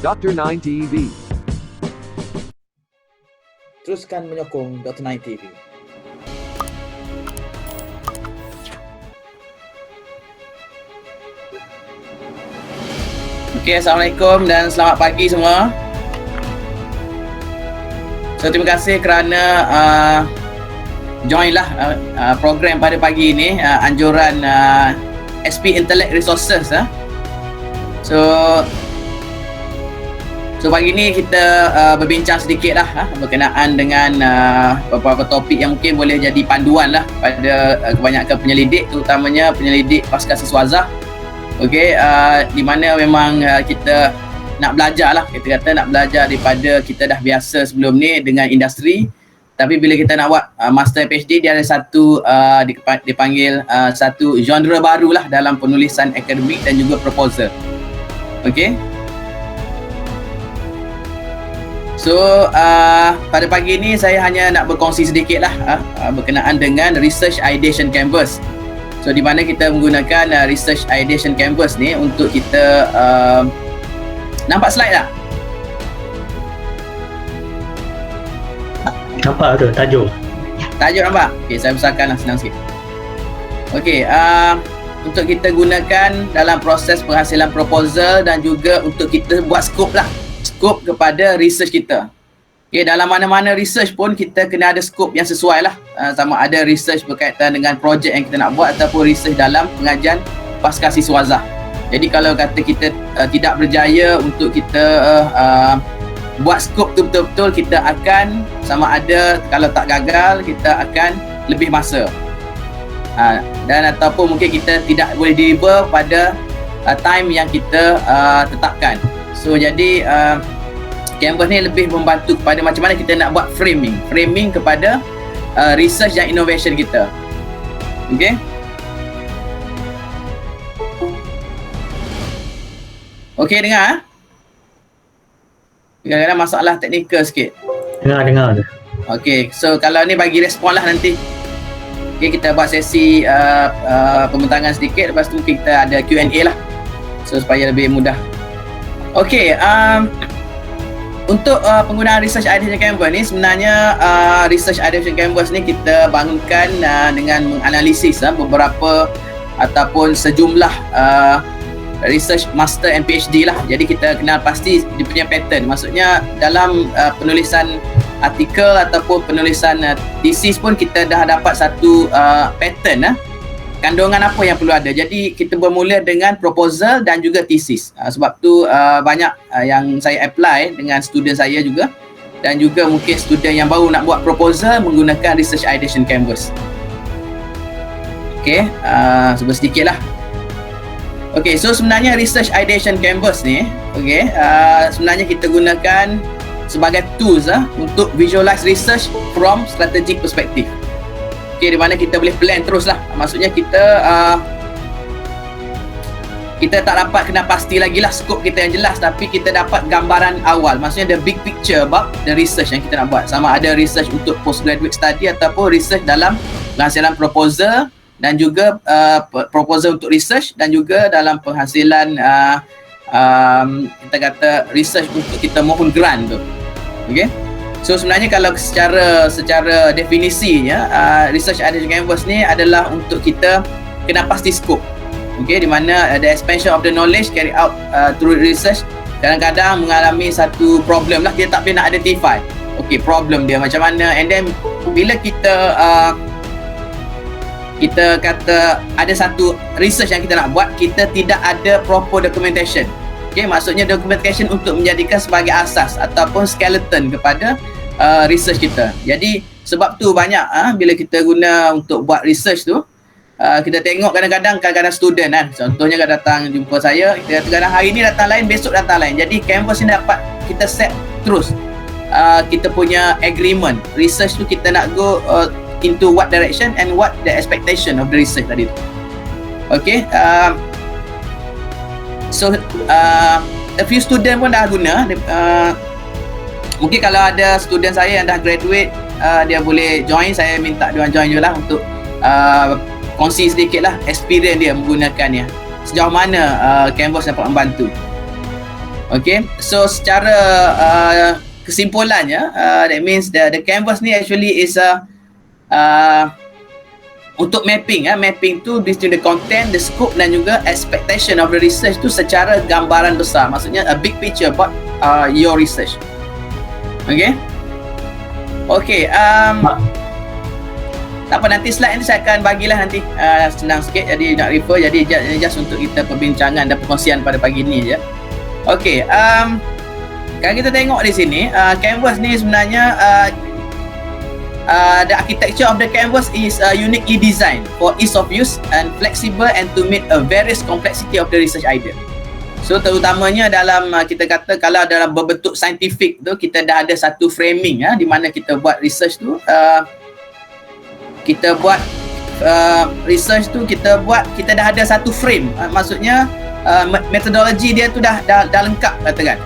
Dr. 9 TV. Teruskan menyokong Dr. 9 TV. Okay, Assalamualaikum dan selamat pagi semua. So, terima kasih kerana join lah program pada pagi ini, anjuran SP Intellect Resources. So pagi ni kita berbincang sedikit lah berkenaan dengan beberapa topik yang mungkin boleh jadi panduan lah pada kebanyakan penyelidik, terutamanya penyelidik pasca siswazah. Okey, di mana memang kita nak belajar lah, kita kata nak belajar daripada kita dah biasa sebelum ni dengan industri. Tapi bila kita nak buat master PhD, dia ada satu dipanggil satu genre baru lah dalam penulisan akademik dan juga proposal. Okey. So pada pagi ni saya hanya nak berkongsi sedikit lah berkenaan dengan Research Ideation Canvas. So di mana kita menggunakan Research Ideation Canvas ni untuk kita nampak slide tak? Nampak tu tajuk. Tajuk nampak? Okey, saya besarkan lah, senang sikit. Okey, untuk kita gunakan dalam proses penghasilan proposal dan juga untuk kita buat skop lah. Skop kepada research kita. Okay, dalam mana-mana research pun kita kena ada skop yang sesuai lah. Sama ada research berkaitan dengan projek yang kita nak buat ataupun research dalam pengajian pasca siswazah. Jadi kalau kata kita tidak berjaya untuk kita buat skop tu betul-betul, kita akan sama ada kalau tak gagal, kita akan lebih masa. Dan ataupun mungkin kita tidak boleh deliver pada time yang kita tetapkan. So jadi Canvas ni lebih membantu kepada macam mana kita nak buat framing kepada research dan innovation kita. Okay. Okay, dengar? Kadang-kadang masalah teknikal sikit. Dengar tu. Okay, so kalau ni bagi respon lah nanti. Okay, kita buat sesi pembentangan sedikit, lepas tu kita ada Q&A lah. So supaya lebih mudah. Okay, untuk penggunaan Research Ideation Canvas ni sebenarnya Research Ideation Canvas ni kita bangunkan dengan menganalisis beberapa ataupun sejumlah research master and PhD lah. Jadi kita kenal pasti dia punya pattern. Maksudnya dalam penulisan artikel ataupun penulisan thesis pun kita dah dapat satu pattern kandungan apa yang perlu ada. Jadi kita bermula dengan proposal dan juga thesis. Sebab tu banyak yang saya apply dengan student saya juga, dan juga mungkin student yang baru nak buat proposal menggunakan Research Ideation Canvas. Okay, sebut sedikit lah. Okay, so sebenarnya Research Ideation Canvas ni, okay, sebenarnya kita gunakan sebagai tools untuk visualize research from strategic perspective. Okay, di mana kita boleh plan terus lah. Maksudnya kita tak dapat kena pasti lagi lah skop kita yang jelas, tapi kita dapat gambaran awal. Maksudnya the big picture about the research yang kita nak buat. Sama ada research untuk postgraduate study ataupun research dalam penghasilan proposal, dan juga proposal untuk research, dan juga dalam penghasilan kita kata research untuk kita mohon grant tu. Okay. So sebenarnya kalau secara definisinya Research Ideation Canvas ni adalah untuk kita kena pasti skop. Okay, di mana the expansion of the knowledge carried out through research kadang-kadang mengalami satu problem lah, kita tak boleh nak identify okay problem dia macam mana, and then bila kita kata ada satu research yang kita nak buat, kita tidak ada proper documentation. Okay, maksudnya documentation untuk menjadikan sebagai asas ataupun skeleton kepada research kita. Jadi sebab tu banyak bila kita guna untuk buat research tu, kita tengok kadang-kadang student contohnya kan datang jumpa saya, kita kadang hari ni datang lain, besok datang lain. Jadi canvas ni dapat kita set terus kita punya agreement research tu, kita nak go into what direction and what the expectation of the research tadi tu. Okay, so a few student pun dah guna. Mungkin kalau ada student saya yang dah graduate, dia boleh join. Saya minta dia join je lah untuk kongsi sedikit lah experience dia menggunakannya, sejauh mana Canvas dapat membantu. Okay, so secara kesimpulannya, that means the canvas ni actually is untuk mapping. Mapping tu between the content, the scope dan juga expectation of the research tu secara gambaran besar. Maksudnya a big picture about your research. Okay. Okay. Tak apa, nanti slide ni saya akan bagilah nanti, senang sikit, jadi nak refer, jadi just untuk kita perbincangan dan perkongsian pada pagi ni je. Okey, kalau kita tengok di sini, canvas ni sebenarnya the architecture of the canvas is uniquely designed for ease of use and flexible and to meet a various complexity of the research idea. So terutamanya dalam kita kata kalau dalam berbentuk scientific tu, kita dah ada satu framing di mana kita buat research tu, kita dah ada satu frame, maksudnya metodologi dia tu dah lengkap katakan.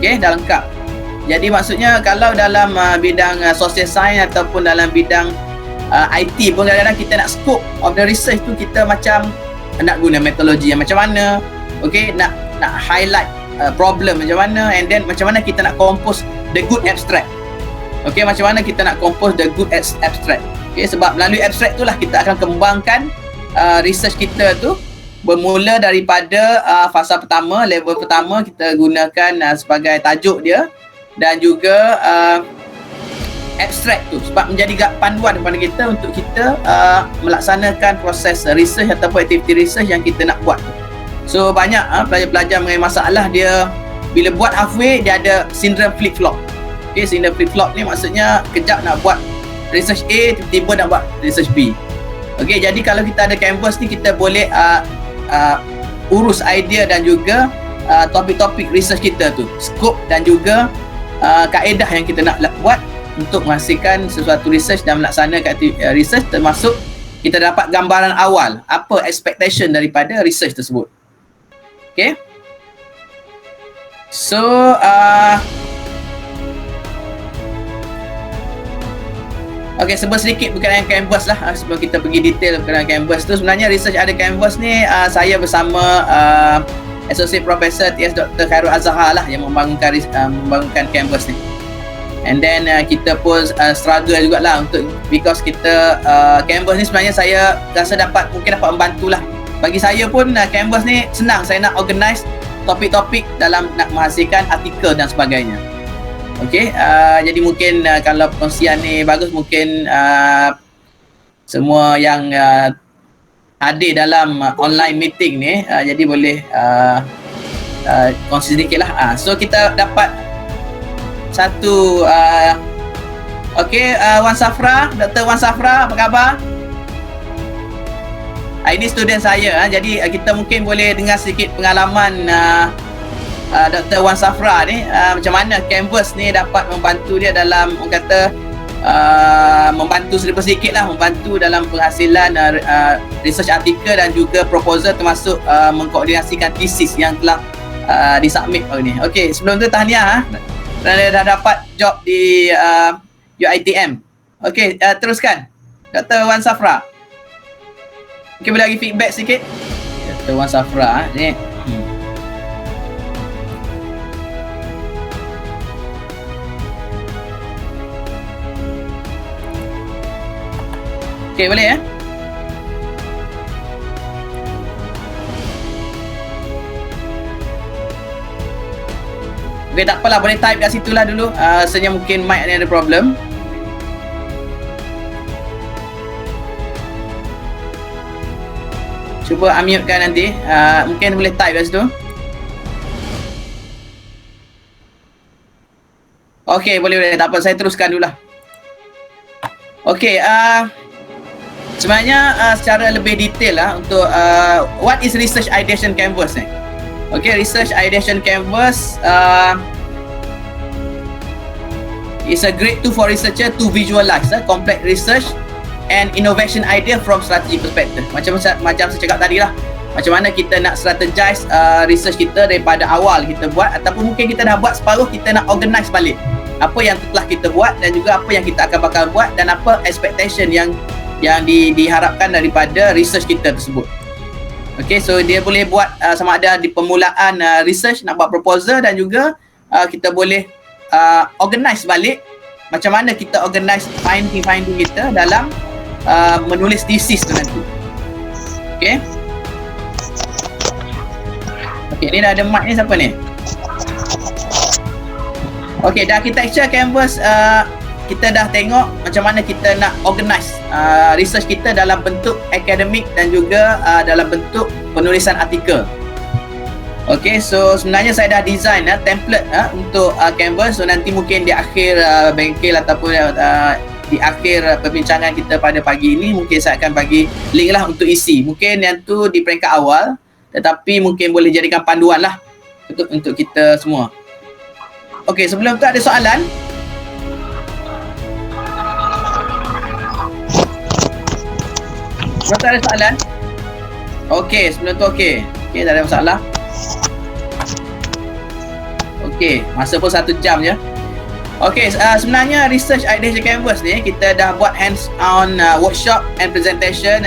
Okey, dah lengkap. Jadi maksudnya kalau dalam bidang social science ataupun dalam bidang IT pun kadang-kadang kita nak scope of the research tu, kita macam nak guna metodologi yang macam mana, okey, nak highlight problem macam mana, and then macam mana kita nak compose the good abstract. Okey, macam mana kita nak compose the good abstract. Okey, sebab melalui abstract tu lah kita akan kembangkan research kita tu. Bermula daripada fasa pertama, level pertama kita gunakan sebagai tajuk dia, dan juga abstract tu sebab menjadi panduan kepada kita untuk kita melaksanakan proses research ataupun aktiviti research yang kita nak buat. So banyak pelajar-pelajar mengenai masalah, dia bila buat halfway dia ada syndrome flip-flop. Okay, syndrome flip-flop ni maksudnya kejap nak buat research A, tiba-tiba nak buat research B. Okay, jadi kalau kita ada canvas ni, kita boleh urus idea dan juga topik-topik research kita tu, scope dan juga kaedah yang kita nak buat untuk menghasilkan sesuatu research dan melaksanakan research, termasuk kita dapat gambaran awal apa expectation daripada research tersebut. Okay, so okey, sebut sedikit berkenaan canvas lah, sebelum kita pergi detail berkenaan canvas tu. Sebenarnya research ada canvas ni, saya bersama Associate Professor TS Dr. Khairul Azhar lah yang membangunkan canvas ni. And then kita pun struggle jugalah untuk, because kita canvas ni sebenarnya saya rasa mungkin dapat membantu lah. Bagi saya pun canvas ni senang, saya nak organize topik-topik dalam nak menghasilkan artikel dan sebagainya. Okey, jadi mungkin kalau perkongsian ni bagus, mungkin semua yang hadir dalam online meeting ni, jadi boleh kongsi sedikit lah. So kita dapat satu okey, Wan Safra, Dr. Wan Safra, apa khabar? Ini student saya, jadi kita mungkin boleh dengar sedikit pengalaman Dr. Wan Safra ni, macam mana canvas ni dapat membantu dia dalam, orang kata membantu sedikit lah, membantu dalam penghasilan research artikel dan juga proposal, termasuk mengkoordinasikan thesis yang telah disubmit hari ni. Okey, sebelum tu tahniah kerana dah dapat job di UiTM. Okey, teruskan Dr. Wan Safra. Okey, boleh bagi feedback sikit Dr. Wan Safra ni. Okey, boleh ya? Okey, tak apalah, boleh type kat situ lah dulu. Rasanya mungkin mic ni ada problem. Cuba unmute kan nanti. Mungkin boleh type kat situ. Okey, boleh. Tak apa, saya teruskan dulu lah. Okey, sebenarnya secara lebih detail lah untuk what is research ideation canvas ni. Okay, research ideation canvas is a great tool for researcher to visualize complex research and innovation idea from strategy perspective. Macam saya cakap tadi lah, macam mana kita nak strategize research kita daripada awal kita buat, ataupun mungkin kita dah buat separuh, kita nak organize balik apa yang telah kita buat dan juga apa yang kita akan bakal buat, dan apa expectation yang diharapkan daripada research kita tersebut. Okay, so dia boleh buat sama ada di permulaan research nak buat proposal, dan juga kita boleh organize balik macam mana kita organize finding kita dalam menulis thesis tu nanti. Okay. Okay, ni dah ada mic ni, siapa ni? Okay, dah architecture canvas kita dah tengok macam mana kita nak organize research kita dalam bentuk akademik dan juga dalam bentuk penulisan artikel. Okay, so sebenarnya saya dah design template untuk canvas. So nanti mungkin di akhir bengkel ataupun di akhir perbincangan kita pada pagi ini, mungkin saya akan bagi link lah untuk isi. Mungkin yang tu di peringkat awal, tetapi mungkin boleh jadikan panduan lah untuk kita semua. Okay, sebelum tu ada soalan? Sebelum tu ada soalan? Okay, sebelum tu okay. Okay, tak ada masalah. Okay, masa pun 1 jam je. Okay, sebenarnya research ideation canvas ni kita dah buat hands on workshop and presentation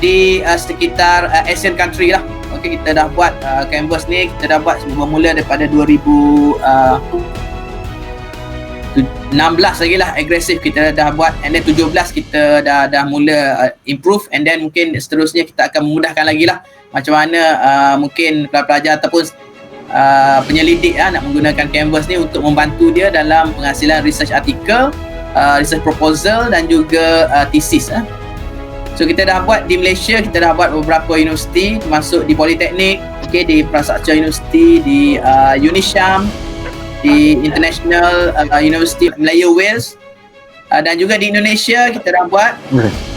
di sekitar Asian country lah. Okay, kita dah buat canvas ni, kita dah buat bermula daripada 16 lagi lah agresif kita dah buat, and then 17 kita dah mula improve, and then mungkin seterusnya kita akan memudahkan lagi lah macam mana mungkin pelajar ataupun penyelidik nak menggunakan canvas ni untuk membantu dia dalam penghasilan research artikel, research proposal dan juga thesis. So kita dah buat di Malaysia, kita dah buat beberapa universiti termasuk di Politeknik, okay, di Prasarja University, di UNISYAM, di International University Melayu Wales, dan juga di Indonesia kita dah buat,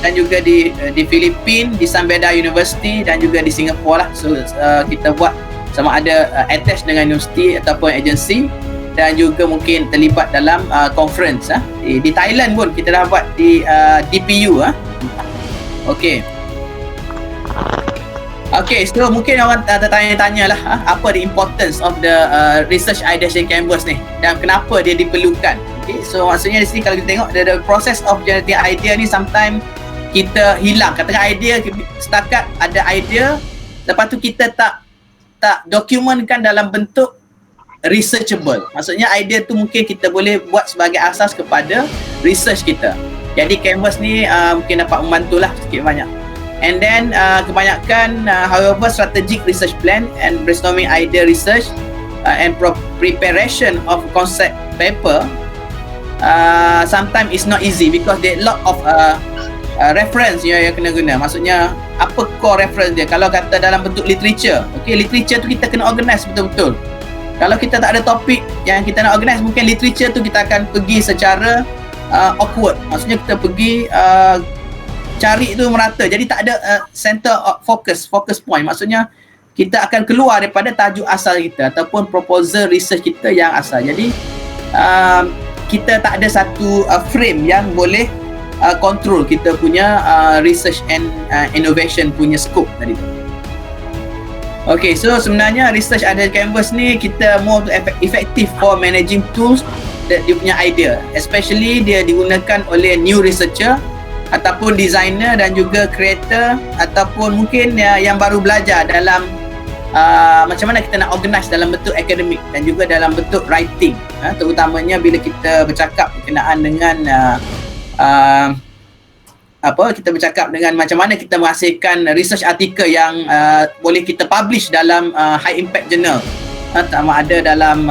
dan juga di Filipina, di San Beda University, dan juga di Singapura lah. So kita buat sama ada attach dengan universiti ataupun agensi, dan juga mungkin terlibat dalam conference. Di Thailand pun kita dah buat di DPU. Okay. Okay, so mungkin orang tertanya-tanya lah apa the importance of the research ideation canvas ni dan kenapa dia diperlukan. Okay, so maksudnya di sini kalau kita tengok the process of generating idea ni sometimes kita hilang. Katakan idea, setakat ada idea, lepas tu kita tak dokumentkan dalam bentuk researchable. Maksudnya idea tu mungkin kita boleh buat sebagai asas kepada research kita. Jadi canvas ni mungkin dapat membantulah sikit banyak. And then kebanyakan however strategic research plan and brainstorming idea research and preparation of concept paper sometimes is not easy because there are lot of reference yang kena guna. Maksudnya apa core reference dia? Kalau kata dalam bentuk literature, okay, literature tu kita kena organize betul-betul. Kalau kita tak ada topik yang kita nak organize, mungkin literature tu kita akan pergi secara awkward. Maksudnya kita pergi cari tu merata, jadi tak ada center of focus point. Maksudnya kita akan keluar daripada tajuk asal kita ataupun proposal research kita yang asal. Jadi kita tak ada satu frame yang boleh control kita punya research and innovation punya scope tadi tu. Okay, so sebenarnya research ada canvas ni kita more effective for managing tools that dia punya idea, especially dia digunakan oleh new researcher ataupun designer dan juga creator ataupun mungkin yang baru belajar dalam macam mana kita nak organize dalam bentuk akademik dan juga dalam bentuk writing, terutamanya bila kita bercakap berkenaan dengan kita bercakap dengan macam mana kita menghasilkan research artikel yang boleh kita publish dalam high impact journal, sama ada dalam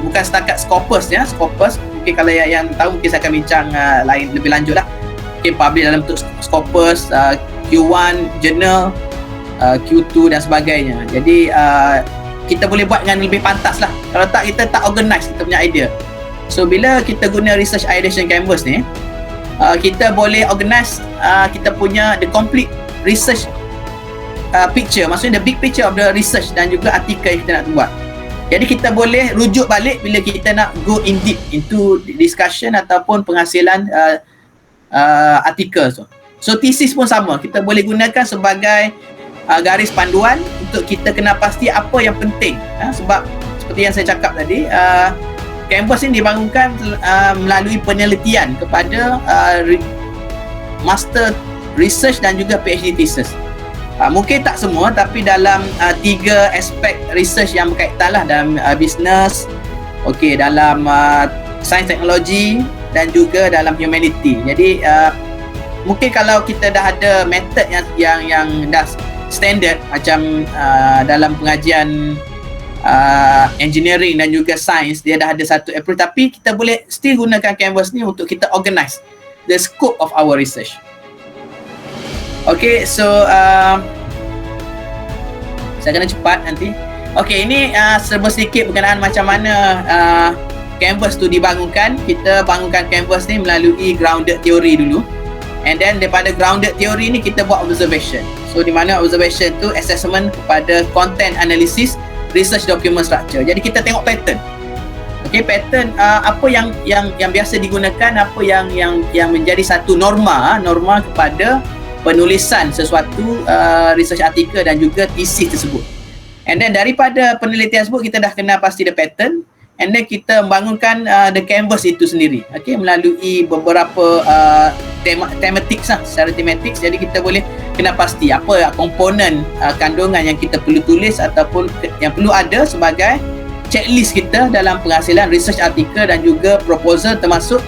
bukan setakat Scopus ya, Scopus mungkin kalau yang tahu mungkin saya akan bincang lain lebih lanjut lah. Publish dalam bentuk Scopus, Q1 journal, Q2 dan sebagainya. Jadi kita boleh buat dengan lebih pantas lah. Kalau tak, kita tak organize kita punya idea. So bila kita guna research ideation canvas ni, kita boleh organize kita punya the complete research picture, maksudnya the big picture of the research dan juga artikel yang kita nak buat. Jadi kita boleh rujuk balik bila kita nak go in deep into discussion ataupun penghasilan artikel tu. So thesis pun sama, kita boleh gunakan sebagai garis panduan untuk kita kena pasti apa yang penting. Sebab seperti yang saya cakap tadi, canvas ini dibangunkan melalui penelitian kepada master research dan juga PhD thesis. Mungkin tak semua, tapi dalam 3 aspek research yang berkaitan lah, dalam business, dalam sains teknologi dan juga dalam humanity. Jadi mungkin kalau kita dah ada method yang dah standard, macam dalam pengajian engineering dan juga sains, dia dah ada satu approach, tapi kita boleh still gunakan Canvas ni untuk kita organize the scope of our research. Okay, so saya kena cepat nanti. Okay, ini serba sedikit berkenaan macam mana Canvas tu dibangunkan. Kita bangunkan Canvas ni melalui grounded theory dulu, and then daripada grounded theory ni kita buat observation. So di mana observation tu assessment kepada content analysis, research document structure. Jadi kita tengok pattern. Okay, pattern apa yang biasa digunakan, apa yang menjadi satu norma kepada penulisan sesuatu research artikel dan juga thesis tersebut. And then daripada penelitian tersebut kita dah kenal pasti the pattern, and then kita membangunkan the canvas itu sendiri, melalui beberapa thematics lah, secara thematics. Jadi kita boleh kenal pasti apa komponen kandungan yang kita perlu tulis ataupun yang perlu ada sebagai checklist kita dalam penghasilan research artikel dan juga proposal, termasuk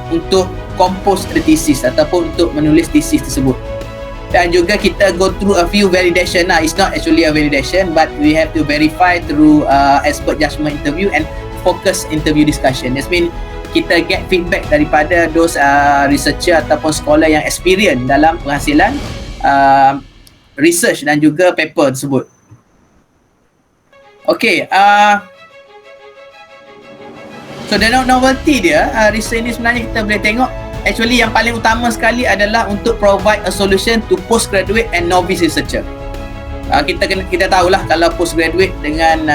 untuk compose the thesis ataupun untuk menulis thesis tersebut. Dan juga kita go through a few validation lah. It's not actually a validation, but we have to verify through expert judgment interview and focus interview discussion. That means kita get feedback daripada those researcher ataupun scholar yang experience dalam penghasilan research dan juga paper tersebut. Okay, so the novelty dia, research ni sebenarnya kita boleh tengok, actually yang paling utama sekali adalah untuk provide a solution to postgraduate and novice researcher. Kita tahulah kalau postgraduate dengan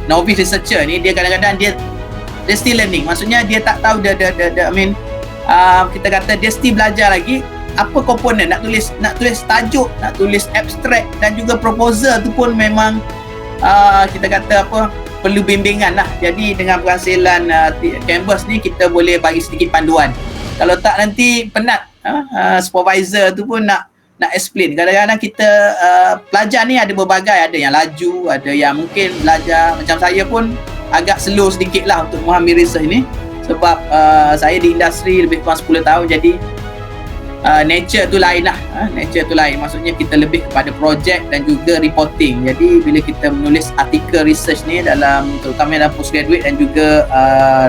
novice researcher ni, dia kadang-kadang dia still learning. Maksudnya dia tak tahu kita kata dia still belajar lagi apa komponen nak tulis tajuk, nak tulis abstract dan juga proposal tu pun memang kita kata perlu bimbingan lah. Jadi dengan penghasilan Canvas ni kita boleh bagi sedikit panduan. Kalau tak nanti penat, supervisor tu pun nak explain. Kadang-kadang kita pelajar ni ada berbagai, ada yang laju, ada yang mungkin belajar macam saya pun agak slow sedikit lah untuk memahami research ni. Sebab saya di industri lebih kurang 10 tahun, jadi nature tu lain lah. Nature tu lain, maksudnya kita lebih kepada project dan juga reporting. Jadi bila kita menulis artikel research ni, terutama dalam postgraduate dan juga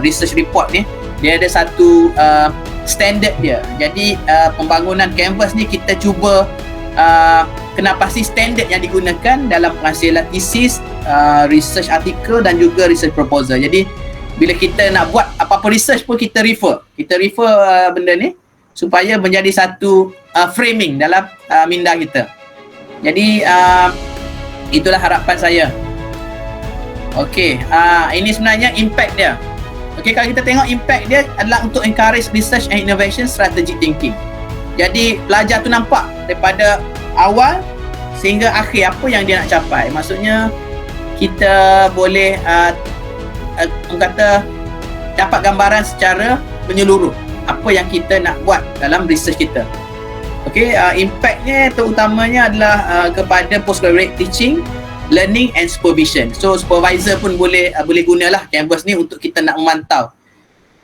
research report ni, dia ada satu standard dia. Jadi pembangunan Canvas ni kita cuba kena pasti standard yang digunakan dalam penghasilan thesis, research artikel dan juga research proposal. Jadi bila kita nak buat apa-apa research pun kita refer benda ni supaya menjadi satu framing dalam minda kita. Jadi itulah harapan saya. Okey, ini sebenarnya impact dia. Okey, kalau kita tengok impact dia adalah untuk encourage research and innovation strategic thinking. Jadi pelajar tu nampak daripada awal sehingga akhir apa yang dia nak capai. Maksudnya kita boleh dapat gambaran secara menyeluruh apa yang kita nak buat dalam research kita. Okey, impactnya terutamanya adalah kepada postgraduate teaching, learning and supervision. So supervisor pun boleh gunalah Canvas ni untuk kita nak memantau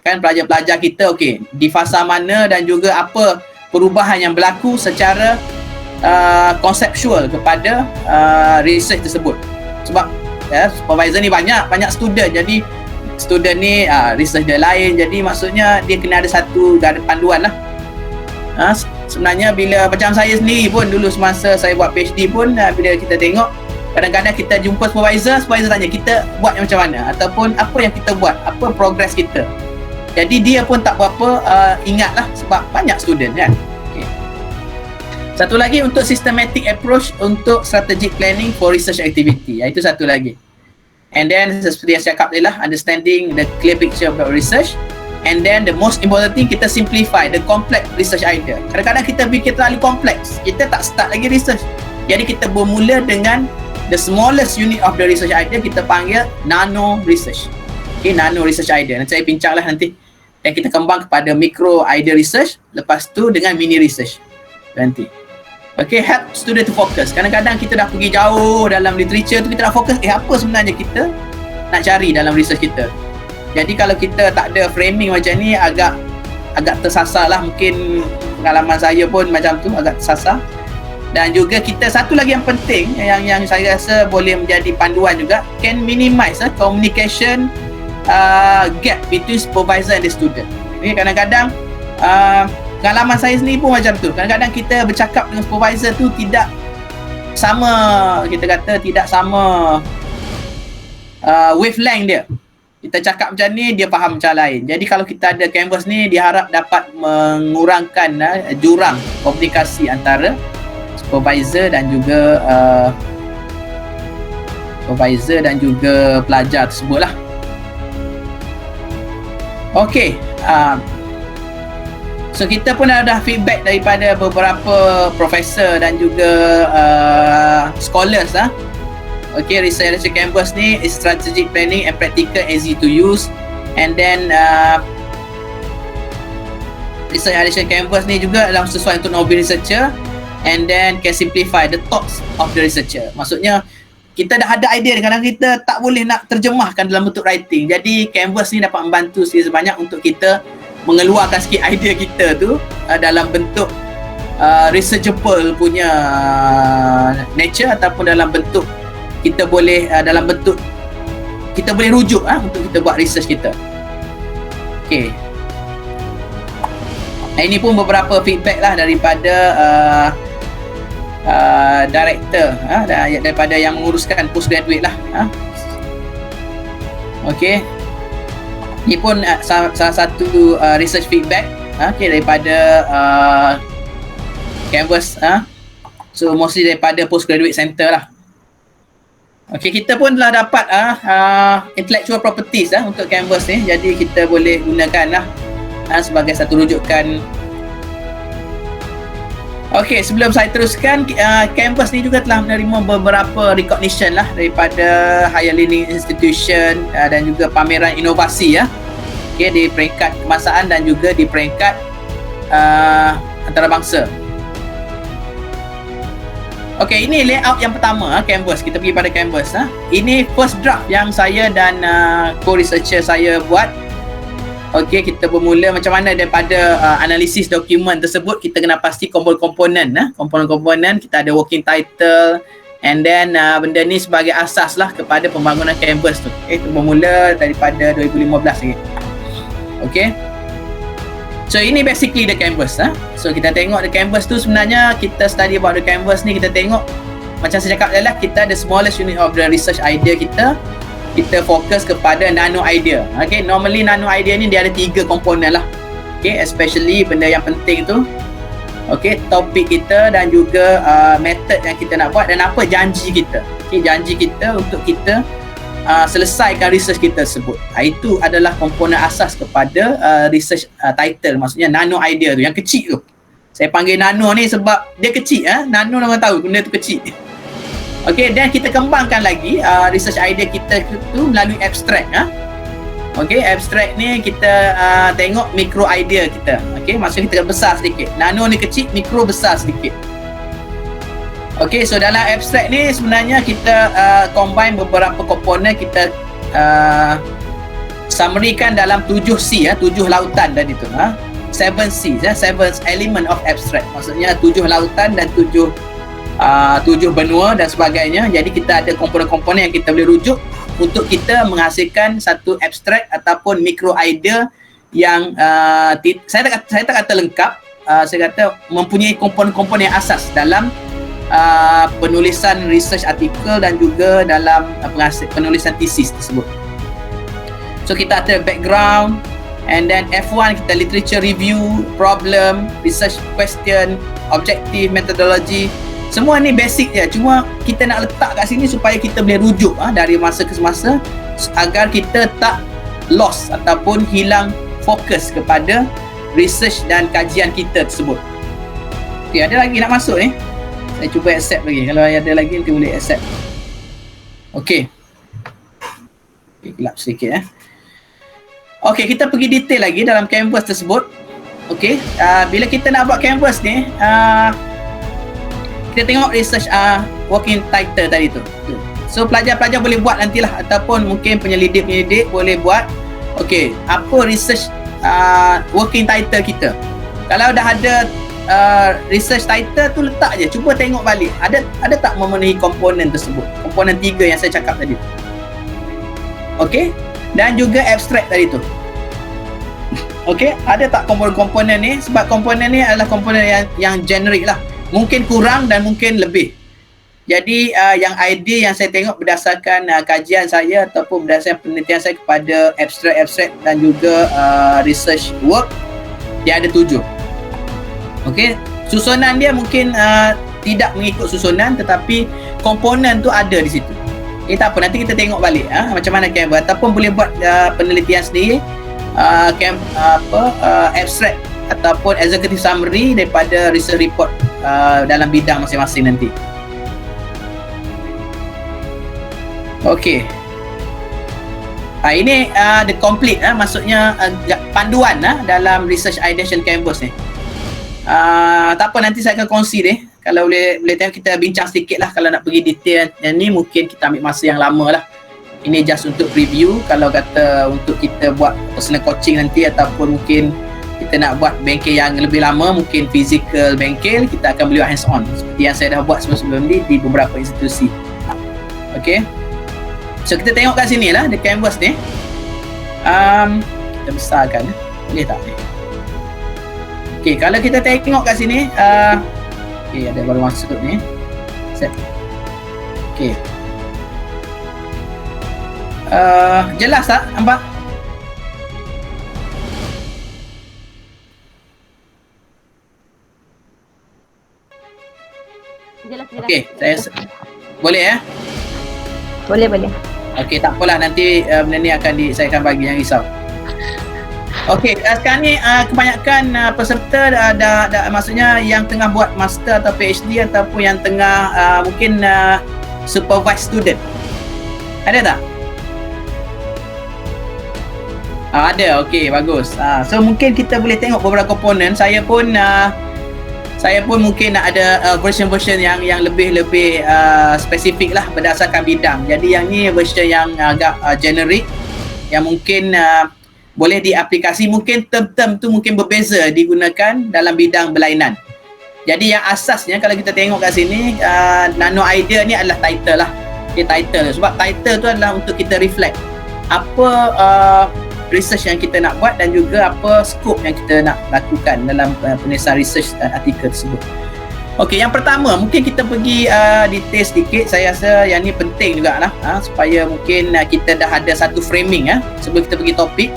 kan pelajar-pelajar kita, okey, di fasa mana dan juga apa perubahan yang berlaku secara konseptual kepada research tersebut. Sebab supervisor ni banyak student, jadi student ni research dia lain, jadi maksudnya dia kena ada satu panduan lah. Sebenarnya bila macam saya sendiri pun dulu semasa saya buat PhD pun, bila kita tengok kadang-kadang kita jumpa supervisor tanya kita buat yang macam mana ataupun apa yang kita buat, apa progress kita. Jadi dia pun tak berapa ingat lah sebab banyak student kan. Okay. Satu lagi untuk systematic approach untuk strategic planning for research activity, itu satu lagi. And then seperti yang saya cakap tadi lah, understanding the clear picture of the research. And then the most important thing, kita simplify the complex research idea. Kadang-kadang kita fikir terlalu kompleks, kita tak start lagi research. Jadi kita bermula dengan the smallest unit of the research idea, kita panggil nano research. Okay, nano research idea. Nanti saya bincang lah nanti. Dan kita kembang kepada micro idea research, lepas tu dengan mini research nanti. Okay, help student to focus. Kadang-kadang kita dah pergi jauh dalam literature tu, kita nak fokus, apa sebenarnya kita nak cari dalam research kita. Jadi kalau kita tak ada framing macam ni, agak tersasar lah. Mungkin pengalaman saya pun macam tu, agak tersasar. Dan juga kita, satu lagi yang penting, yang saya rasa boleh menjadi panduan juga, can minimize communication gap between supervisor and the student. Okay, kadang-kadang pengalaman saya sendiri pun macam tu. Kadang-kadang kita bercakap dengan supervisor tu tidak sama, kita kata tidak sama wavelength dia. Kita cakap macam ni, dia faham macam lain. Jadi kalau kita ada Canvas ni, diharap dapat mengurangkan jurang komunikasi antara supervisor dan juga pelajar tersebut lah. Okay, so kita pun ada feedback daripada beberapa profesor dan juga scholars lah. Okay, research Canvas ni is strategic planning and practical, easy to use. And then research addition Canvas ni juga dalam sesuai untuk novice researcher, and then can simplify the thoughts of the researcher. Maksudnya kita dah ada idea, kadang kita tak boleh nak terjemahkan dalam bentuk writing. Jadi Canvas ni dapat membantu sikit sebanyak untuk kita mengeluarkan sikit idea kita tu dalam bentuk researchable punya nature, ataupun dalam bentuk kita boleh kita boleh rujuk untuk kita buat research kita. Okay. Ini pun beberapa feedback lah daripada director daripada yang menguruskan postgraduate lah. Okay. Ini pun salah satu research feedback daripada Canvas. So mostly daripada postgraduate center lah. Okay, kita pun telah dapat intellectual properties untuk Canvas ni. Jadi kita boleh gunakan lah sebagai satu rujukan. Okay, sebelum saya teruskan, Canvas ni juga telah menerima beberapa recognition lah daripada higher learning institution dan juga pameran inovasi okay, di peringkat kebangsaan dan juga di peringkat antarabangsa. Okay, ini layout yang pertama Canvas. Kita pergi pada Canvas. Ini first draft yang saya dan co-researcher saya buat. Okay, kita bermula macam mana daripada analisis dokumen tersebut. Kita kena pasti komponen-komponen. Komponen-komponen, kita ada working title, and then benda ni sebagai asas lah kepada pembangunan Canvas tu. Okay, itu bermula daripada 2015 lagi. Okay. So ini basically the Canvas. So kita tengok the Canvas tu, sebenarnya kita study about the Canvas ni, kita tengok macam saya cakap adalah kita ada smallest unit of the research idea kita fokus kepada nano idea. Okay, normally nano idea ni dia ada 3 komponen lah. Okay, especially benda yang penting tu, okay, topik kita dan juga method yang kita nak buat dan apa janji kita. Okay, janji kita untuk kita selesaikan research kita tersebut. Itu adalah komponen asas kepada research title, maksudnya nano idea tu, yang kecil tu. Saya panggil nano ni sebab dia kecil. Nano orang tahu benda tu kecil. Okay, dan kita kembangkan lagi research idea kita tu melalui abstract. Okay, abstract ni kita tengok mikro idea kita. Okay, maksudnya kita besar sedikit. Nano ni kecil, mikro besar sedikit. Okay, so dalam abstract ni sebenarnya kita combine beberapa komponen, kita summary-kan dalam 7C, 7 lautan tadi tu. 7C, 7 element of abstract. Maksudnya 7 lautan dan 7 benua dan sebagainya. Jadi kita ada komponen-komponen yang kita boleh rujuk untuk kita menghasilkan satu abstract ataupun micro idea yang saya tak kata lengkap, saya kata mempunyai komponen-komponen yang asas dalam penulisan research artikel dan juga dalam penulisan thesis tersebut. So kita ada background, and then F1 kita literature review, problem, research question, objective, methodology. Semua ni basic je, cuma kita nak letak kat sini supaya kita boleh rujuk dari masa ke semasa agar kita tak lost ataupun hilang fokus kepada research dan kajian kita tersebut. Okay, ada lagi nak masuk ni? Saya cuba accept lagi. Kalau ada lagi nanti boleh accept. Okay, gelap sedikit Okay, kita pergi detail lagi dalam Canvas tersebut. Okay, bila kita nak buat Canvas ni, kita tengok research working title tadi tu. So pelajar-pelajar boleh buat nantilah, ataupun mungkin penyelidik-penyelidik boleh buat. Okey, apa research working title kita? Kalau dah ada research title tu, letak je, cuba tengok balik ada tak memenuhi komponen tersebut, komponen 3 yang saya cakap tadi. Okey, dan juga abstract tadi tu. Okey, ada tak komponen ni? Sebab komponen ni adalah komponen yang generic lah, mungkin kurang dan mungkin lebih. Jadi yang idea yang saya tengok berdasarkan kajian saya ataupun berdasarkan penelitian saya kepada abstract dan juga research work, dia ada 7. Okey, susunan dia mungkin tidak mengikut susunan, tetapi komponen tu ada di situ. Tak apa, nanti kita tengok balik macam mana Canva, ataupun boleh buat penelitian sendiri, abstract ataupun executive summary daripada research report dalam bidang masing-masing nanti. Okey. Ini the complete maksudnya panduan dalam research ideation canvas ni. Tak apa, nanti saya akan kongsi deh. Kalau boleh tengok, kita bincang sedikit lah. Kalau nak pergi detail yang ni mungkin kita ambil masa yang lama lah. Ini just untuk preview. Kalau kata untuk kita buat personal coaching nanti, ataupun mungkin kita nak buat bengkel yang lebih lama, mungkin physical bengkel, kita akan boleh hands on seperti yang saya dah buat sebelum ni di beberapa institusi. Okey. So kita tengok kat sini lah, the canvas ni. Kita besarkan, boleh tak ni? Okay, kalau kita tengok kat sini, okay, ada baru masuk ni. Set. Okay. Jelas tak nampak? Jelas. Okay, saya boleh ya? Boleh. Okey, tak apalah, nanti benda ni saya akan bagi, jangan risau. Okey, sekarang ni kebanyakan peserta dah maksudnya yang tengah buat master atau PhD, ataupun yang tengah mungkin supervise student. Ada tak? Ada, okey, bagus. So mungkin kita boleh tengok beberapa komponen. Saya pun mungkin nak ada version-version yang lebih spesifik lah berdasarkan bidang. Jadi yang ni version yang agak generic, yang mungkin boleh diaplikasi. Mungkin term-term tu mungkin berbeza digunakan dalam bidang berlainan. Jadi yang asasnya kalau kita tengok kat sini, nano idea ni adalah title lah. Okay, title. Sebab title tu adalah untuk kita reflect apa research yang kita nak buat dan juga apa scope yang kita nak lakukan dalam penulisan research dan artikel tersebut. Okey, yang pertama mungkin kita pergi detail sedikit. Saya rasa yang ni penting jugalah supaya mungkin kita dah ada satu framing sebelum kita pergi topik.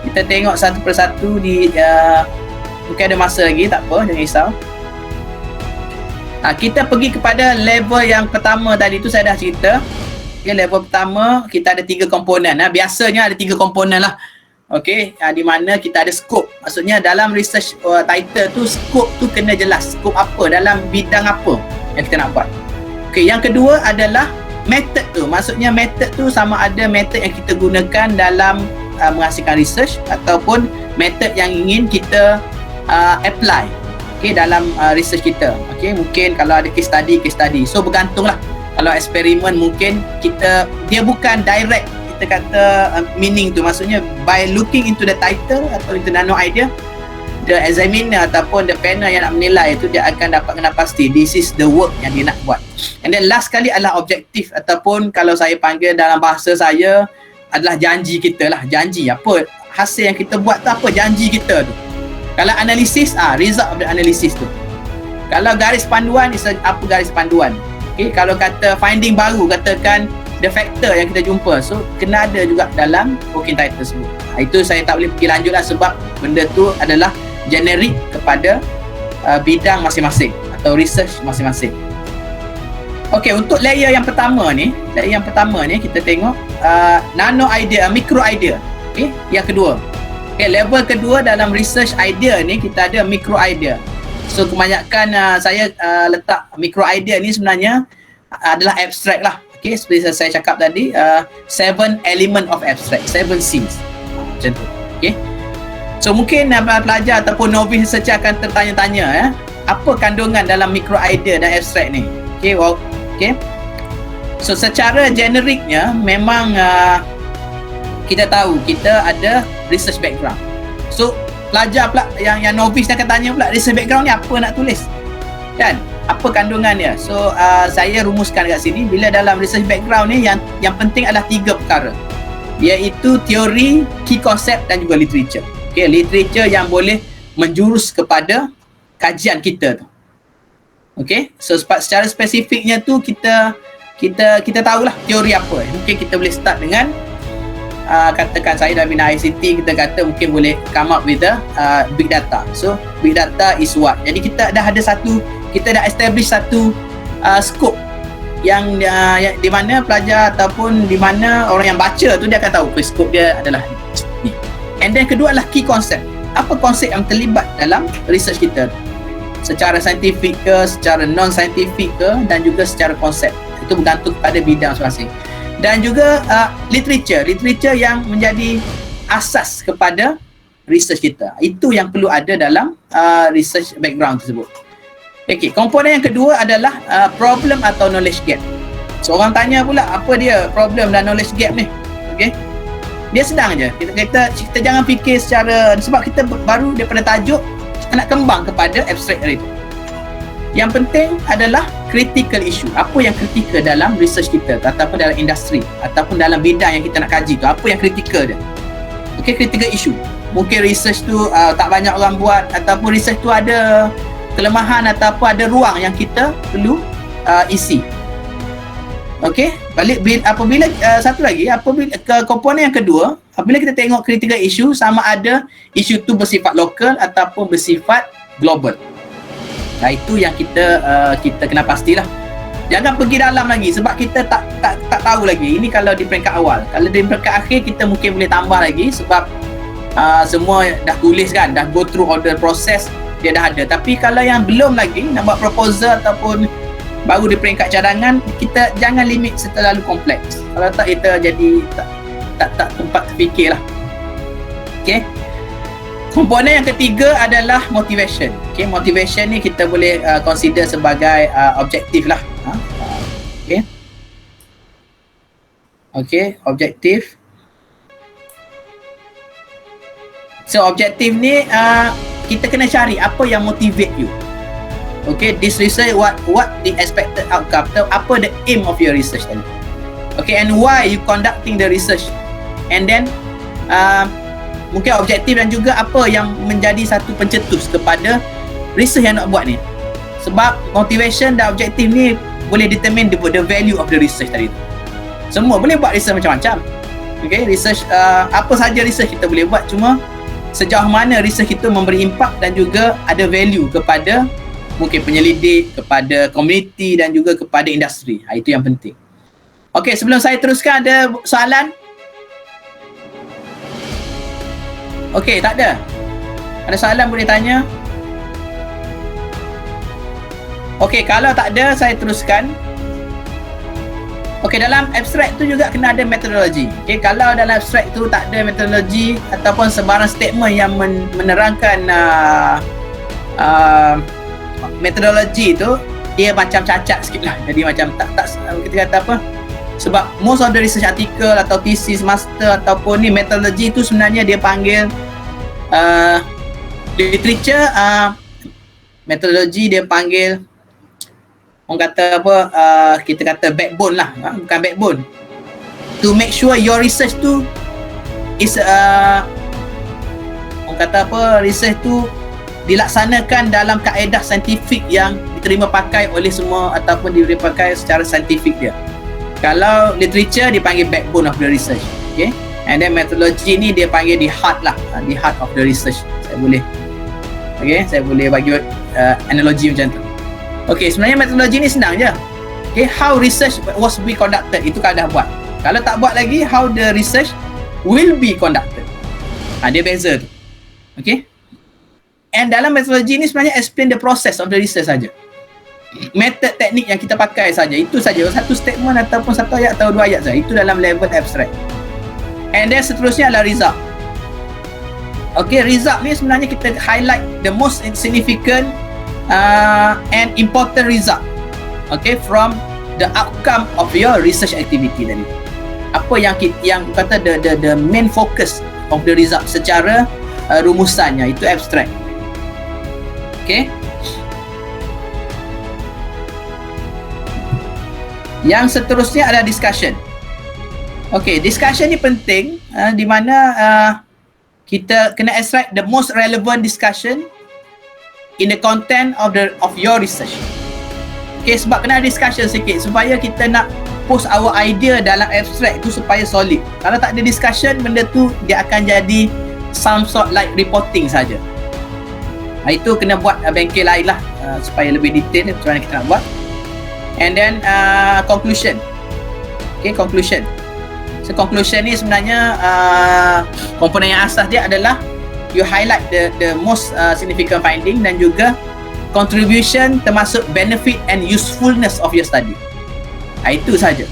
Kita tengok satu persatu mungkin ada masa lagi, tak apa, jangan risau. Kita pergi kepada level yang pertama tadi tu saya dah cerita. Okay, level pertama kita ada 3 komponen. Biasanya ada 3 komponen lah. Okey, di mana kita ada scope. Maksudnya dalam research title tu, scope tu kena jelas. Scope apa, dalam bidang apa yang kita nak buat. Okey, yang kedua adalah method tu. Maksudnya method tu sama ada method yang kita gunakan dalam menghasilkan research ataupun method yang ingin kita apply dalam research kita. Okey, mungkin kalau ada case study. So bergantunglah. Kalau eksperimen mungkin dia bukan direct kita kata meaning tu. Maksudnya by looking into the title atau into nano idea, the examiner ataupun the panel yang nak menilai itu dia akan dapat kena pasti this is the work yang dia nak buat. And then last sekali adalah objektif, ataupun kalau saya panggil dalam bahasa saya adalah janji kita lah. Janji apa hasil yang kita buat tu, apa janji kita tu. Kalau analisis, result of the analysis tu. Kalau garis panduan, apa garis panduan. Okay, kalau kata finding baru, katakan the factor yang kita jumpa. So kena ada juga dalam working title tersebut. Itu saya tak boleh pergi lanjut lah sebab benda tu adalah generic kepada bidang masing-masing atau research masing-masing. Okey, untuk layer yang pertama ni kita tengok nano idea, micro idea. Okey, yang kedua. Okey, level kedua dalam research idea ni kita ada micro idea. So kebanyakan saya letak micro idea ni sebenarnya adalah abstract lah. Okey, seperti saya cakap tadi, 7 element of abstract, 7 C's. Macam tu. Okey. So mungkin pelajar ataupun novice researcher akan tertanya-tanya apa kandungan dalam micro idea dan abstract ni. Okay, wow. Okay. So secara generiknya memang kita tahu kita ada research background. So pelajar pula yang novice dia akan tanya pula, research background ni apa nak tulis? Kan? Apa kandungan dia? So saya rumuskan kat sini, bila dalam research background ni yang penting adalah 3 perkara. Iaitu teori, key concept dan juga literature. Okay, literature yang boleh menjurus kepada kajian kita tu. Okay, so secara spesifiknya tu kita tahulah teori apa. Mungkin kita boleh start dengan katakan saya dah bina ICT, kita kata mungkin boleh come up with big data. So big data is what? Jadi kita dah ada kita dah establish satu scope yang di mana pelajar ataupun di mana orang yang baca tu dia akan tahu scope dia adalah ni. And then kedua adalah key concept. Apa konsep yang terlibat dalam research kita? Secara saintifik ke, secara non-saintifik ke, dan juga secara konsep. Itu bergantung pada bidang masing-masing. Dan juga literature yang menjadi asas kepada research kita. Itu yang perlu ada dalam research background tersebut. Okey, komponen yang kedua adalah problem atau knowledge gap. So orang tanya pula apa dia problem dan knowledge gap ni? Okey. Dia sedang je. Kita jangan fikir secara, sebab kita baru daripada tajuk kita nak kembang kepada abstract itu. Yang penting adalah critical issue. Apa yang kritikal dalam research kita ataupun dalam industri ataupun dalam bidang yang kita nak kaji tu, apa yang kritikal dia. Okey, critical issue. Mungkin research tu tak banyak orang buat ataupun research tu ada kelemahan ataupun ada ruang yang kita perlu isi. Okey, apabila satu lagi, apabila komponen yang kedua, apabila kita tengok critical issue, sama ada isu tu bersifat lokal ataupun bersifat global. Nah, itu yang kita kena pastilah. Jangan pergi dalam lagi sebab kita tak tahu lagi. Ini kalau di peringkat awal. Kalau di peringkat akhir kita mungkin boleh tambah lagi sebab semua dah tulis kan, dah go through all the process, dia dah ada. Tapi kalau yang belum lagi nak buat proposal ataupun baru di peringkat cadangan, kita jangan limit terlalu kompleks. Kalau tak kita jadi tak tempat terfikir lah. Okay. Komponen yang ketiga adalah motivation. Okay, motivation ni kita boleh consider sebagai objektif lah. Okay. Okay, objektif. So objektif ni kita kena cari apa yang motivate you. Okay, this research what the expected outcome, apa the aim of your research tadi. Okay, and why you conducting the research, and then mungkin objektif dan juga apa yang menjadi satu pencetus kepada research yang nak buat ni. Sebab motivation dan objektif ni boleh determine the value of the research tadi tu. Semua boleh buat research macam-macam. Okay, research apa saja research kita boleh buat, cuma sejauh mana research itu memberi impak dan juga ada value kepada mungkin penyelidik, kepada komuniti dan juga kepada industri. Itu yang penting. Okey, sebelum saya teruskan, ada soalan? Okey, tak ada. Ada soalan boleh tanya? Okey, kalau tak ada saya teruskan. Okey, dalam abstract tu juga kena ada metodologi. Okey, kalau dalam abstract tu tak ada metodologi ataupun sebarang statement yang menerangkan metodologi tu, dia macam cacat sikit lah. Jadi macam tak kita kata apa, sebab most of the research article atau thesis, master ataupun ni metodologi tu sebenarnya dia panggil literature, metodologi dia panggil orang kata apa, kita kata backbone lah, bukan backbone, to make sure your research tu is orang kata apa, research tu dilaksanakan dalam kaedah saintifik yang diterima pakai oleh semua ataupun diterima pakai secara saintifik dia. Kalau literature dipanggil backbone of the research. Okay, and then methodology ni dia panggil the heart lah, the heart of the research. Saya boleh bagi analogi macam tu. Okay, sebenarnya metodologi ni senang je. Okay, how research was be conducted, itu kalau dah buat. Kalau tak buat lagi, how the research will be conducted. Dia beza tu. Okay, and dalam metodologi ni sebenarnya explain the process of the research saja. Method teknik yang kita pakai saja, itu saja. Satu statement ataupun satu ayat atau dua ayat saja. Itu dalam level abstract. And then seterusnya adalah result. Okay, result ni sebenarnya kita highlight the most significant an important result, okay, from the outcome of your research activity tadi. Apa yang kata the main focus of the result secara rumusannya itu abstract. Okay. Yang seterusnya adalah discussion. Okay, discussion ni penting di mana kita kena extract the most relevant discussion in the content of your research. Okay, sebab kena ada discussion sikit supaya kita nak post our idea dalam abstract tu supaya solid. Kalau tak ada discussion, benda tu dia akan jadi some sort like reporting saja. Itu kena buat bengkel lain lah supaya lebih detail macam mana kita nak buat. And then conclusion. Okay, conclusion. So conclusion ni sebenarnya komponen yang asas dia adalah you highlight the most significant finding dan juga contribution termasuk benefit and usefulness of your study. Itu saja.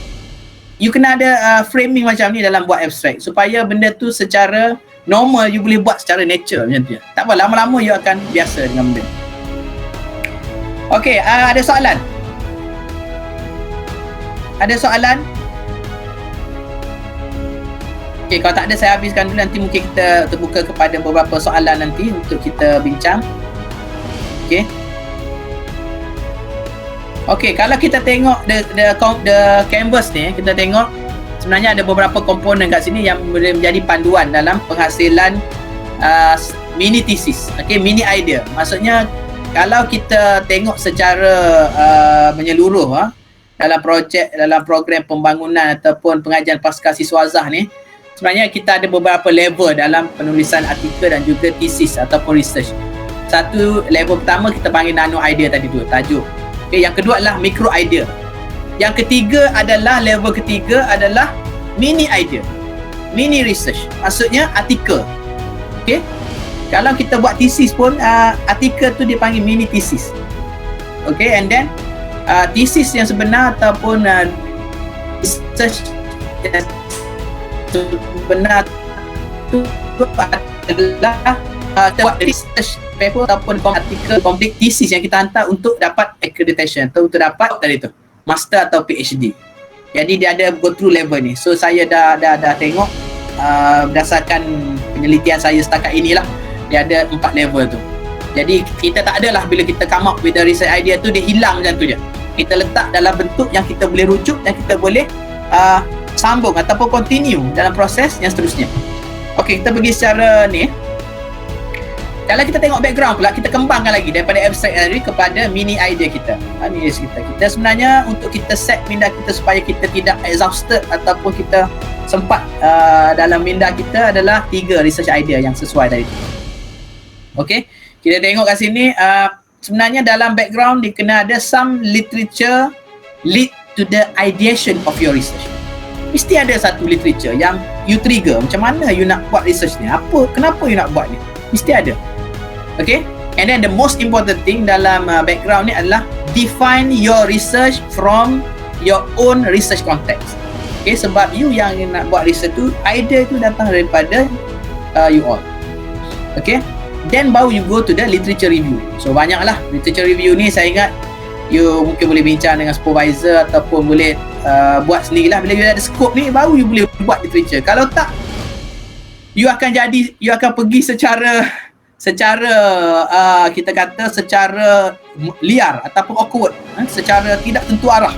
You kena ada framing macam ni dalam buat abstract supaya benda tu secara normal you boleh buat secara nature macam tu. Tak apa, lama-lama you akan biasa dengan benda. Okay, ada soalan? Ada soalan? Okay, kalau tak ada saya habiskan dulu, nanti mungkin kita terbuka kepada beberapa soalan nanti untuk kita bincang. Okay. Okay, kalau kita tengok the canvas ni, kita tengok sebenarnya ada beberapa komponen kat sini yang boleh menjadi panduan dalam penghasilan mini thesis. Okay, mini idea. Maksudnya kalau kita tengok secara menyeluruh dalam projek, dalam program pembangunan ataupun pengajian pasca siswazah ni, sebenarnya kita ada beberapa level dalam penulisan artikel dan juga thesis ataupun research. Satu level pertama kita panggil nano idea tadi tu, tajuk. Okay, yang kedua adalah micro idea. Yang ketiga adalah level ketiga adalah mini idea, mini research. Maksudnya artikel. Okay, kalau kita buat thesis pun artikel tu dia panggil mini thesis. Okay, and then thesis yang sebenar ataupun research yang sebenar tu adalah buat research paper ataupun artikel complete thesis yang kita hantar untuk dapat accreditation atau untuk dapat tadi tu master atau PhD. Jadi dia ada go through level ni. So saya dah tengok berdasarkan penelitian saya setakat inilah, dia ada 4 level tu. Jadi kita tak adalah bila kita come up with the research idea tu dia hilang macam tu je. Kita letak dalam bentuk yang kita boleh rujuk dan kita boleh sambung ataupun continue dalam proses yang seterusnya. Okey, kita pergi secara ni. Kalau kita tengok background pula, kita kembangkan lagi daripada abstract tadi kepada mini idea kita. Kita sebenarnya untuk kita set minda kita supaya kita tidak exhausted ataupun kita sempat dalam minda kita adalah 3 research idea yang sesuai tadi. Okey, kita tengok kat sini sebenarnya dalam background dia kena ada some literature lead to the ideation of your research. Mesti ada satu literature yang you trigger macam mana you nak buat research ni, kenapa you nak buat ni, mesti ada. Okay, and then the most important thing dalam background ni adalah define your research from your own research context. Okay, sebab you yang nak buat research tu, idea tu datang daripada you all. Okay, then baru you go to the literature review. So banyaklah literature review ni, saya ingat you mungkin boleh bincang dengan supervisor ataupun boleh buat sendirilah. Bila you ada scope ni baru you boleh buat literature. Kalau tak, you akan pergi secara kita kata secara liar ataupun awkward, secara tidak tentu arah.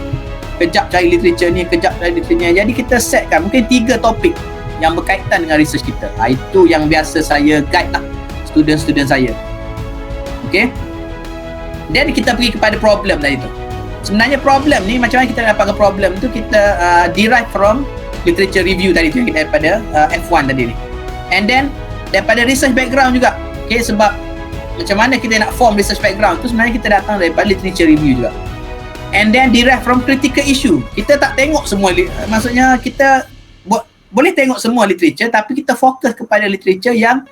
Kejap cari literature ni, kejap cari literature ni. Jadi kita setkan mungkin 3 topik yang berkaitan dengan research kita. Itu yang biasa saya guide lah student-student saya. Okay, then kita pergi kepada problem tadi tu. Sebenarnya problem ni, macam mana kita dapatkan problem tu, kita derive from literature review tadi tu, daripada F1 tadi ni. And then daripada research background juga. Okay, sebab macam mana kita nak form research background tu sebenarnya kita datang daripada literature review juga. And then derive from critical issue. Kita tak tengok semua, maksudnya kita boleh tengok semua literature tapi kita fokus kepada literature yang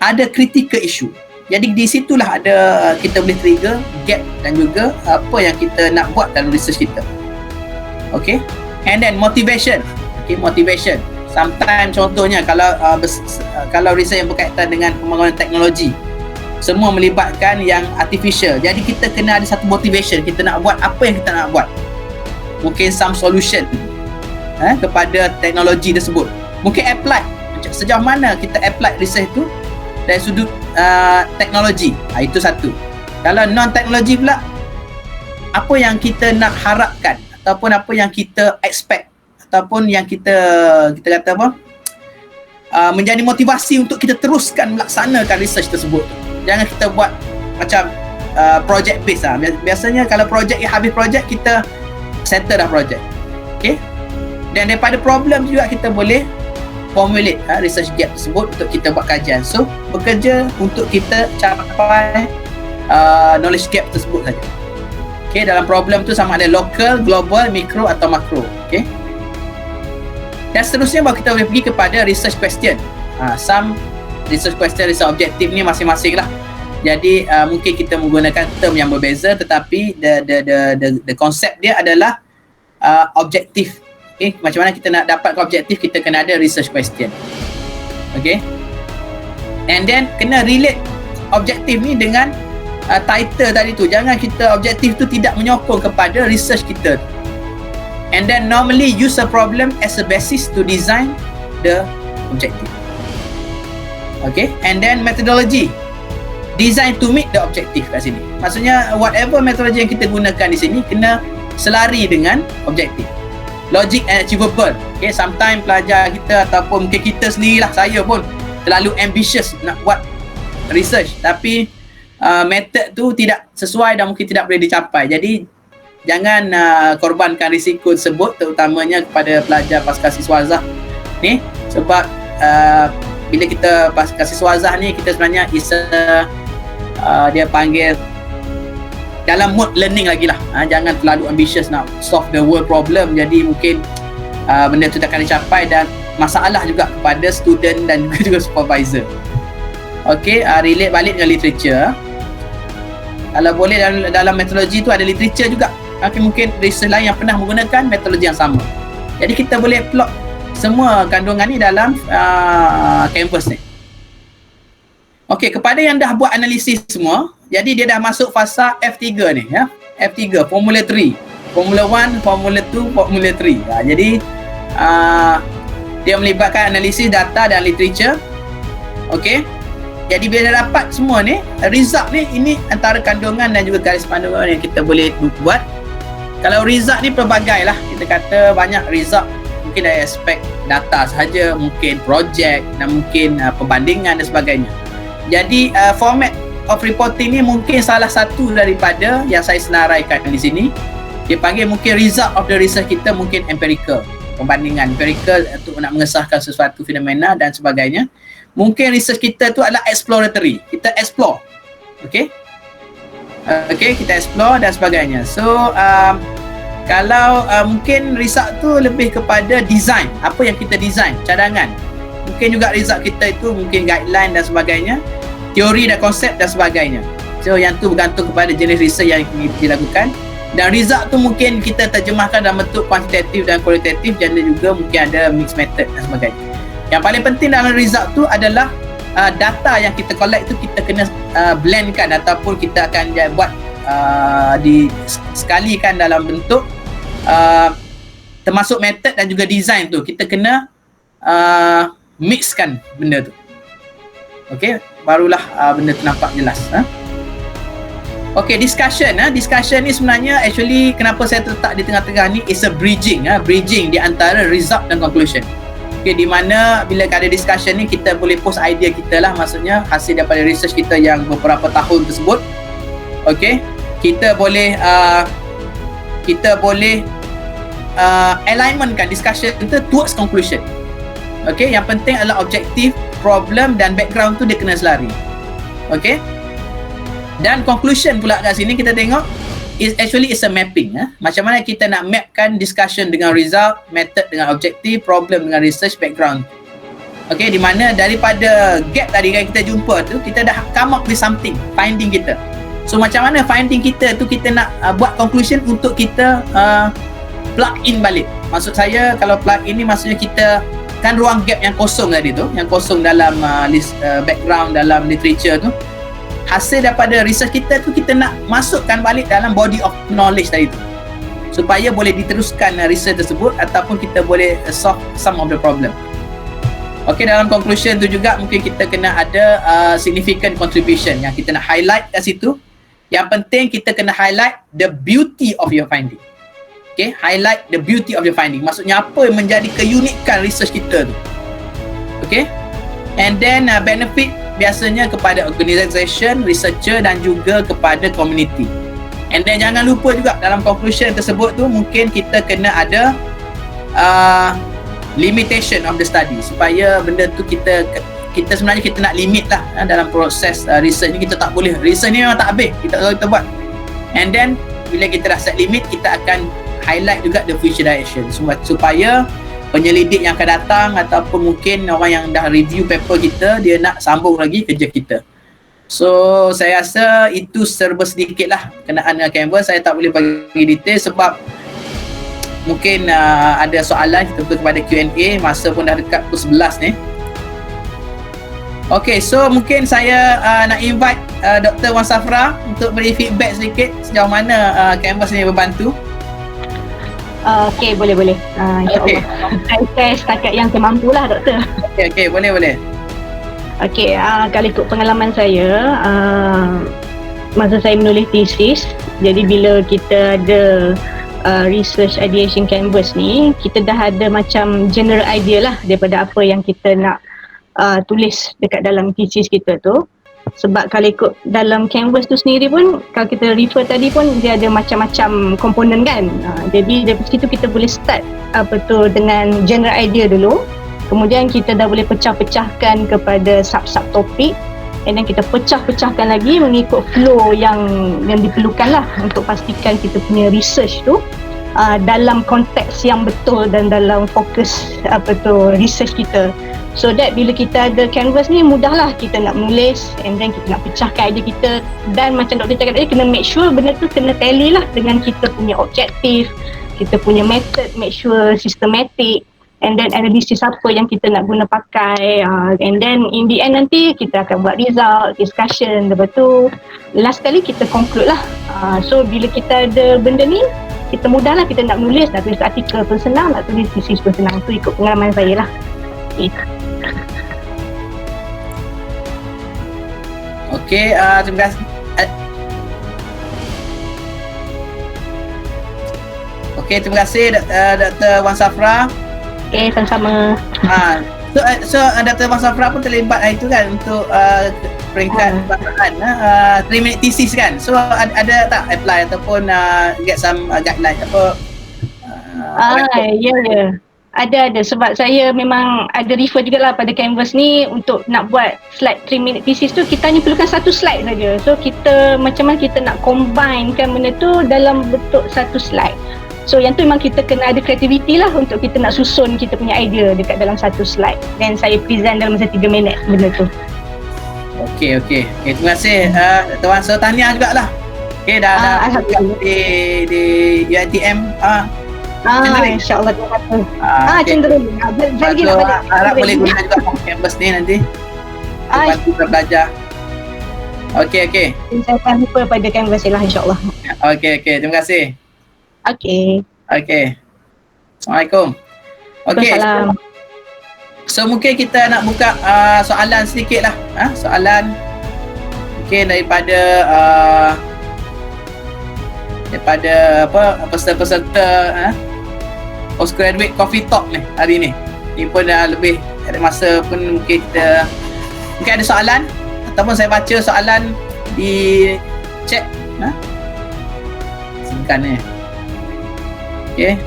ada critical issue. Jadi di situlah ada kita boleh trigger gap dan juga apa yang kita nak buat dalam research kita. Okay, and then motivation. Okay, motivation. Sometimes contohnya kalau research yang berkaitan dengan pembangunan teknologi, semua melibatkan yang artificial. Jadi kita kena ada satu motivation, kita nak buat apa yang kita nak buat. Mungkin some solution kepada teknologi tersebut. Mungkin apply, sejauh mana kita apply research tu dari sudut teknologi. Itu satu. Kalau non-teknologi pula, apa yang kita nak harapkan ataupun apa yang kita expect ataupun yang kita kata apa, menjadi motivasi untuk kita teruskan melaksanakan research tersebut. Jangan kita buat macam project based lah. Biasanya kalau project habis project, kita settle dah project. Okay, dan daripada problem juga kita boleh formulate research gap tersebut untuk kita buat kajian. So bekerja untuk kita capai knowledge gap tersebut saja. Okay, dalam problem tu sama ada local, global, mikro atau makro. Okay, dan seterusnya baru kita boleh pergi kepada research question. Some research question, research objektif ni masing-masing lah. Jadi mungkin kita menggunakan term yang berbeza, tetapi the concept dia adalah objektif. Okay, macam mana kita nak dapatkan objektif, kita kena ada research question. Okay, and then kena relate objektif ni dengan title tadi tu. Jangan kita objektif tu tidak menyokong kepada research kita. And then normally use a problem as a basis to design the objective. Okay, and then methodology, design to meet the objective kat sini. Maksudnya whatever methodology yang kita gunakan di sini kena selari dengan objektif. Logic and achievable. Okay, sometimes pelajar kita ataupun mungkin kita sendirilah, saya pun terlalu ambitious nak buat research, tapi method tu tidak sesuai dan mungkin tidak boleh dicapai. Jadi jangan korbankan risiko tersebut, terutamanya kepada pelajar pasca siswazah ni, sebab bila kita pasca siswazah ni, kita sebenarnya dia panggil dalam mood learning lagi lah. Jangan terlalu ambitious nak solve the world problem, jadi mungkin benda tu tak akan dicapai dan masalah juga kepada student dan juga supervisor. Okay, relate balik dengan literature. Kalau boleh dalam metodologi tu ada literature juga. Mungkin research lain yang pernah menggunakan metodologi yang sama. Jadi kita boleh plot semua kandungan ni dalam canvas ni. Okey, kepada yang dah buat analisis semua, jadi dia dah masuk fasa F3 ni, ya. F3, Formula 3. Formula 1, Formula 2, Formula 3. Jadi dia melibatkan analisis data dan literature. Okey. Jadi bila dah dapat semua ni, result ni, ini antara kandungan dan juga garis panduan yang kita boleh buat. Kalau result ni pelbagai lah. Kita kata banyak result. Mungkin dari aspek data sahaja, mungkin projek dan mungkin perbandingan dan sebagainya. Jadi format of reporting ni mungkin salah satu daripada yang saya senaraikan di sini. Dia panggil mungkin result of the research kita mungkin empirical. Pembandingan empirical untuk nak mengesahkan sesuatu fenomena dan sebagainya. Mungkin research kita tu adalah exploratory. Kita explore. Okay, kita explore dan sebagainya. So kalau mungkin result tu lebih kepada design. Apa yang kita design, cadangan. Mungkin juga result kita itu mungkin guideline dan sebagainya, teori dan konsep dan sebagainya. So yang tu bergantung kepada jenis research yang dilakukan. Dan result tu mungkin kita terjemahkan dalam bentuk kuantitatif dan kualitatif, dan juga mungkin ada mixed method dan sebagainya. Yang paling penting dalam result tu adalah data yang kita collect tu kita kena blendkan ataupun kita akan buat sekalikan dalam bentuk termasuk method dan juga design tu. Kita kena mixkan benda tu. Okey, barulah benda tu nampak jelas. Okey, discussion. Discussion ni sebenarnya actually kenapa saya letak di tengah-tengah ni is a bridging. Bridging di antara result dan conclusion. Okay, di mana bila ada discussion ni kita boleh post idea kita lah, maksudnya hasil daripada research kita yang beberapa tahun tersebut. Okay, kita boleh alignmentkan discussion kita towards conclusion. Okay, yang penting adalah objektif, problem dan background tu dia kena selari. Okay, dan conclusion pula kat sini kita tengok is a mapping. Macam mana kita nak mapkan discussion dengan result, method dengan objektif, problem dengan research, background. Okay, di mana daripada gap tadi yang kita jumpa tu, kita dah come up with something, finding kita. So macam mana finding kita tu kita nak buat conclusion untuk kita plug in balik. Maksud saya kalau plug in ni maksudnya kita kan ruang gap yang kosong tadi tu, yang kosong dalam background, dalam literature tu, hasil daripada research kita tu kita nak masukkan balik dalam body of knowledge tadi tu, supaya boleh diteruskan research tersebut ataupun kita boleh solve some of the problem. Okey, dalam conclusion tu juga mungkin kita kena ada significant contribution yang kita nak highlight kat situ. Yang penting kita kena highlight the beauty of your finding. Okay, highlight the beauty of your finding. Maksudnya apa yang menjadi keunikan research kita tu. Okay, and then benefit biasanya kepada organisation, researcher dan juga kepada community. And then jangan lupa juga dalam conclusion tersebut tu mungkin kita kena ada limitation of the study, supaya benda tu kita sebenarnya kita nak limit lah dalam proses research ni. Kita tak boleh, research ni memang tak habis, kita buat. And then bila kita dah set limit, kita akan highlight juga the future direction, supaya penyelidik yang akan datang ataupun mungkin orang yang dah review paper kita, dia nak sambung lagi kerja kita. So saya rasa itu serba sedikit lah kenaan dengan Canvas. Saya tak boleh bagi detail sebab mungkin ada soalan kita buka kepada Q&A. Masa pun dah dekat pukul 11 ni. Okay, so mungkin saya nak invite Dr. Wan Safra untuk beri feedback sedikit sejauh mana Canvas ni berbantu. Okey, boleh. InsyaAllah. Saya setakat yang saya mampu lah, Doktor. Okey, boleh. Okey, kalau ikut pengalaman saya, masa saya menulis thesis, jadi bila kita ada research ideation canvas ni, kita dah ada macam general idea lah daripada apa yang kita nak tulis dekat dalam thesis kita tu. Sebab kalau ikut dalam canvas tu sendiri pun, kalau kita refer tadi pun dia ada macam-macam komponen kan. Jadi dari situ kita boleh start dengan general idea dulu. Kemudian kita dah boleh pecah-pecahkan kepada sub-sub topik, and then kita pecah-pecahkan lagi mengikut flow yang diperlukan lah untuk pastikan kita punya research tu dalam konteks yang betul dan dalam fokus research kita. So that bila kita ada canvas ni, mudahlah kita nak menulis, and then kita nak pecahkan idea kita. Dan macam doktor cakap tadi, kena make sure benda tu kena tally lah dengan kita punya objektif, kita punya method, make sure systematic, and then analisis apa yang kita nak guna pakai, and then in the end nanti kita akan buat result, discussion, lepas tu last kali kita conclude lah. So bila kita ada benda ni, kita mudahlah kita nak menulis, nak tulis artikel pun senang, nak tulis thesis pun senang. Tu ikut pengalaman saya lah. Okey, terima kasih. Okey, terima kasih Dr. Wan Safra. Okay, sama-sama. So Dr. Wan Safra pun terlibat itu kan untuk peringkat bahan 3 minute thesis kan. So ada tak apply ataupun get some guideline apa? Ya. Ada sebab saya memang ada refer jugalah pada canvas ni untuk nak buat slide 3 minute thesis tu, kita hanya perlukan satu slide saja. So kita macam mana kita nak combinekan benda tu dalam bentuk satu slide. So yang tu memang kita kena ada kreativiti lah untuk kita nak susun kita punya idea dekat dalam satu slide. Dan saya present dalam masa 3 minit benda tu. Okey, terima kasih Dr. Wan. So tahniah jugalah. Okey, dah di UiTM InsyaAllah dia kata cenderung lagi nak harap boleh guna juga campus ni nanti bantu kita belajar. Okey saya akan lupa pada canvas lah insyaAllah. Okey terima kasih. Okey Assalamualaikum. Okey, so mungkin kita nak buka soalan sedikit lah. Soalan mungkin daripada peserta-peserta postgraduate coffee talk ni hari ni. Ni pun dah lebih ada masa pun, mungkin ada soalan ataupun saya baca soalan di chat singkat ni. Okey.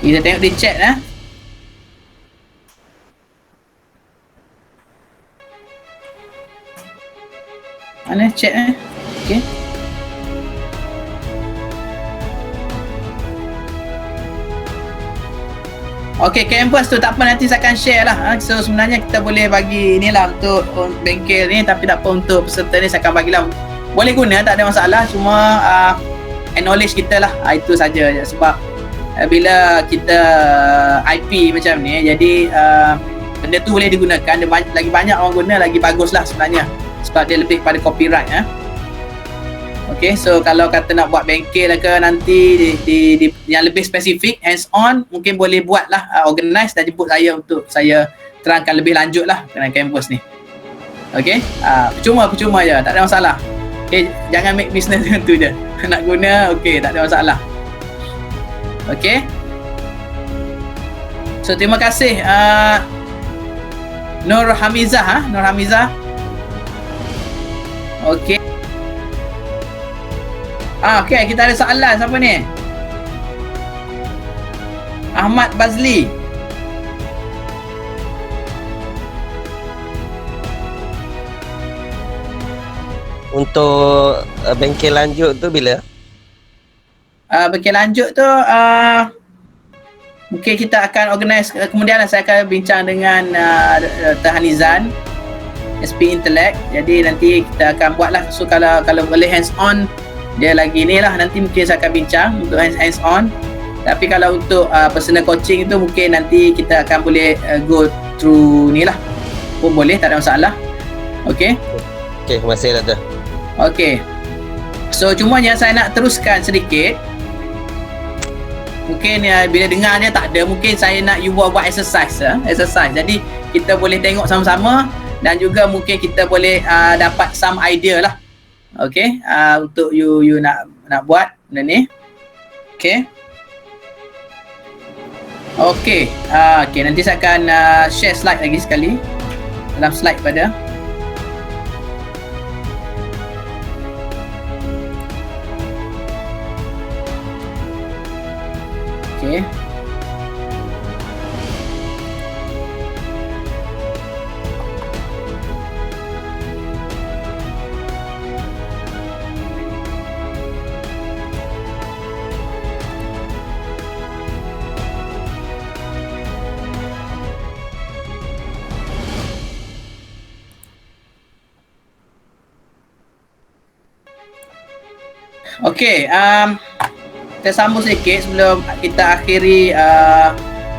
Kita tengok di chat Mana chat Okey. Okey, canvas tu tak apa, nanti saya akan share lah. So sebenarnya kita boleh bagi inilah untuk bengkel ni, tapi tak apa untuk peserta ni saya akan bagilah. Boleh guna, tak ada masalah, cuma acknowledge kita lah. Itu saja. Sebab bila kita IP macam ni, jadi benda tu boleh digunakan. Lagi banyak orang guna, lagi bagus lah sebenarnya, sebab dia lebih pada copyright. Okay, so kalau kata nak buat bengkel ke nanti di yang lebih spesifik, hands on, mungkin boleh buat lah, organize dan jemput saya untuk saya terangkan lebih lanjut lah dengan Canvas ni. Okay, percuma je, tak ada masalah. Okay, jangan make business dengan tu je. Nak guna, okay, tak ada masalah. Okay, so terima kasih Nur Hamizah. Nur Hamizah. Okay. Okay, kita ada soalan. Siapa ni? Ahmad Bazli. Untuk bengkel lanjut tu bila? Bengkel lanjut tu mungkin kita akan organize kemudian. Saya akan bincang dengan Hanizan SP Intellect. Jadi nanti kita akan buat lah. So kalau boleh hands on, dia lagi ni lah, nanti mungkin saya akan bincang untuk hands on. Tapi kalau untuk personal coaching tu mungkin nanti kita akan boleh go through ni lah pun boleh, tak ada masalah. Okay, terima kasih Doktor. Okay, so cumanya saya nak teruskan sedikit. Mungkin bila dengar dia tak ada, mungkin saya nak you buat exercise. Jadi kita boleh tengok sama-sama dan juga mungkin kita boleh dapat some idea lah. Okay, untuk you nak buat benda ni. Okay. Okay, nanti saya akan share slide lagi sekali. Dalam slide pada okay. Okay, kita sambung sedikit sebelum kita akhiri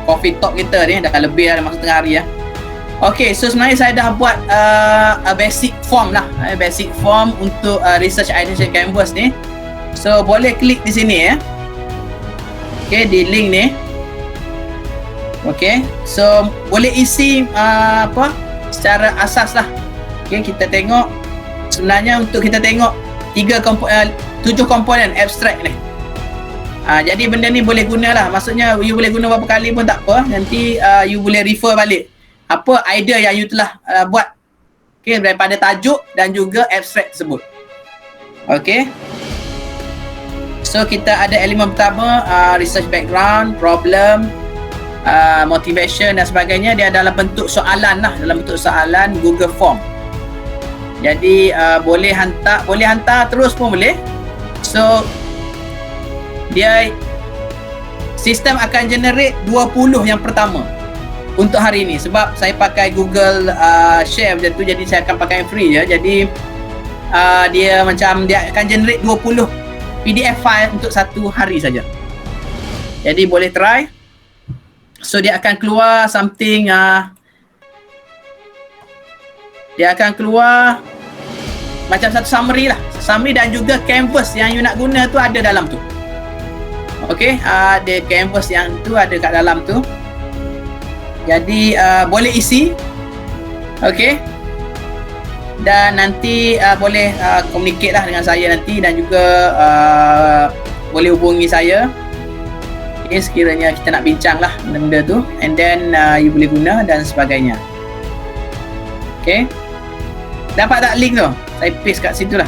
coffee talk kita ni. Dah lebih dah masa tengah hari ya. Okay, so sebenarnya saya dah buat a basic form lah, basic form untuk research ideation canvas ni. So boleh klik di sini ya. Okay, di link ni. Okay, so boleh isi secara asas lah. Okay, kita tengok sebenarnya untuk kita tengok 7 komponen abstract ni. Jadi benda ni boleh guna lah. Maksudnya you boleh guna berapa kali pun tak apa. Nanti you boleh refer balik apa idea yang you telah buat, okay, daripada tajuk dan juga abstract tersebut. Okay, so kita ada elemen pertama, research background, problem, motivation dan sebagainya. Dia dalam bentuk soalan lah, dalam bentuk soalan Google Form. Jadi boleh hantar terus pun boleh. So dia sistem akan generate 20 yang pertama untuk hari ini. Sebab saya pakai Google Share macam tu, jadi saya akan pakai yang free je. Jadi dia akan generate 20 PDF file untuk satu hari saja. Jadi boleh try. So dia akan keluar something, dia akan keluar macam satu summary lah, summary dan juga canvas yang you nak guna tu ada dalam tu. Okay, ada canvas yang tu ada kat dalam tu. Jadi boleh isi. Okay, dan nanti boleh communicate lah dengan saya nanti, dan juga boleh hubungi saya. Okay, sekiranya kita nak bincang lah benda tu, and then you boleh guna dan sebagainya. Okay, dapat tak link tu? Saya paste kat situ lah.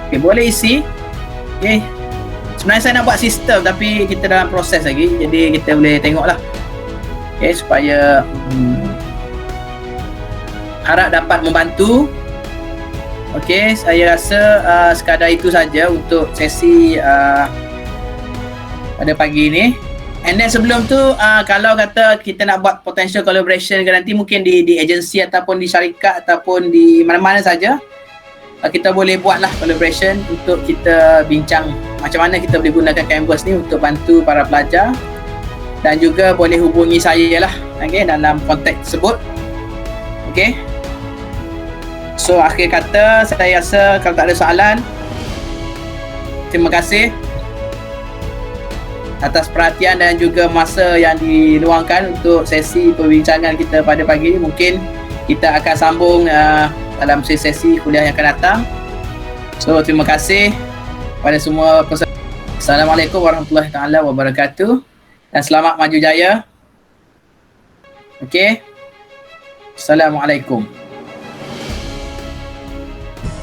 Okay, boleh isi. Okay, sebenarnya saya nak buat sistem tapi kita dalam proses lagi, jadi kita boleh tengok lah. Okay, supaya harap dapat membantu. Okey, saya rasa sekadar itu saja untuk sesi pada pagi ni. And then sebelum tu kalau kata kita nak buat potential collaboration ke nanti mungkin di agensi ataupun di syarikat ataupun di mana-mana saja, kita boleh buatlah collaboration untuk kita bincang macam mana kita boleh gunakan Canvas ni untuk bantu para pelajar, dan juga boleh hubungi saya lah, okay, dalam konteks tersebut. Okay, so akhir kata saya rasa kalau tak ada soalan, terima kasih atas perhatian dan juga masa yang diluangkan untuk sesi perbincangan kita pada pagi ini. Mungkin kita akan sambung dalam sesi kuliah yang akan datang. So terima kasih pada semua peserta. Assalamualaikum warahmatullahi taala wabarakatuh dan selamat maju jaya. Okey. Assalamualaikum.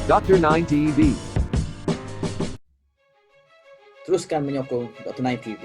Dr. 9 TV. Teruskan menyokong Dr. 9 TV.